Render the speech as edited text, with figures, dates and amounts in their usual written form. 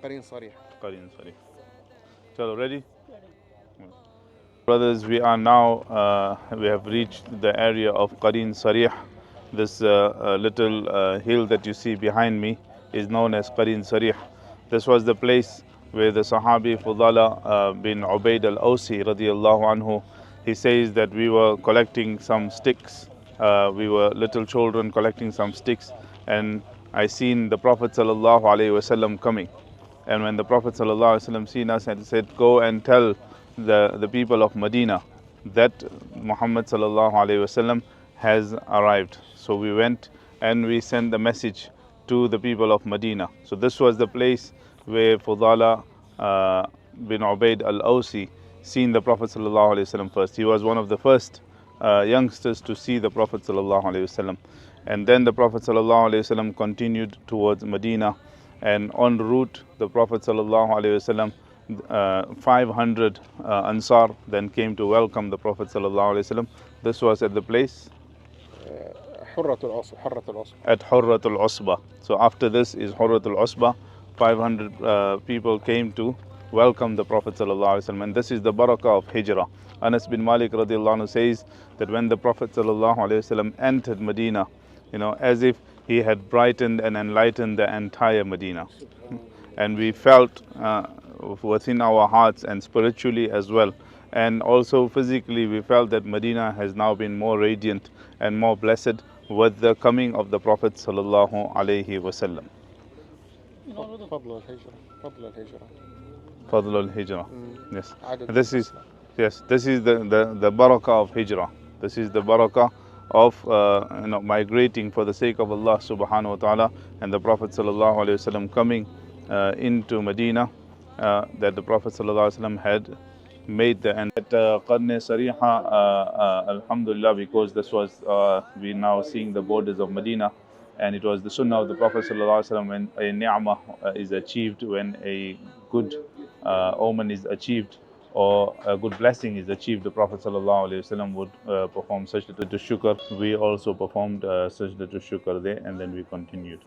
قرين صريح. Qareen Sarih. Chalo, ready? Brothers, we are now, we have reached the area of Qareen Sarih. This little hill that you see behind me is known as Qareen Sarih. This was the place where the Sahabi Fudala bin Ubaid al-Awsi radiyallahu anhu, he says that we were collecting some sticks. We were little children collecting some sticks, and I seen the Prophet sallallahu alaihi wasallam coming. And when the Prophet ﷺ seen us and said, go and tell the people of Medina that Muhammadﷺ has arrived. So we went and we sent the message to the people of Medina. So this was the place where Fudala bin Ubaid al-Awsi seen the Prophet ﷺ first. He was one of the first youngsters to see the Prophet ﷺ. And then the Prophet ﷺ continued towards Medina. And en route, the Prophet ﷺ, 500 Ansar then came to welcome the Prophet ﷺ. This was at the place حرة العصبة. at Hurratul Usba. So after this is Hurratul Usba. 500 people came to welcome the Prophet ﷺ. And this is the barakah of Hijrah. Anas bin Malik radiallahu anhu says that when the Prophet ﷺ entered Medina, as if he had brightened and enlightened the entire Medina. And we felt within our hearts and spiritually as well. And also physically we felt that Medina has now been more radiant and more blessed with the coming of the Prophet sallallahu alaihi wasallam. فضل الهجرة. Fadl al-Hijrah. Yes. This is the barakah of Hijrah. This is the barakah of migrating for the sake of Allah subhanahu wa ta'ala, and the Prophet sallallahu alaihi wasallam coming into Medina, that the Prophet sallallahu alaihi wasallam had made the end at Qarn Sariha, alhamdulillah, because this was we now seeing the borders of Medina, and it was the sunnah of the Prophet sallallahu alaihi wasallam when a ni'mah is achieved, when a good omen is achieved, or a good blessing is achieved, the Prophet ﷺ would perform Sajdah to Shukr. We also performed Sajdah to Shukr there, and then we continued.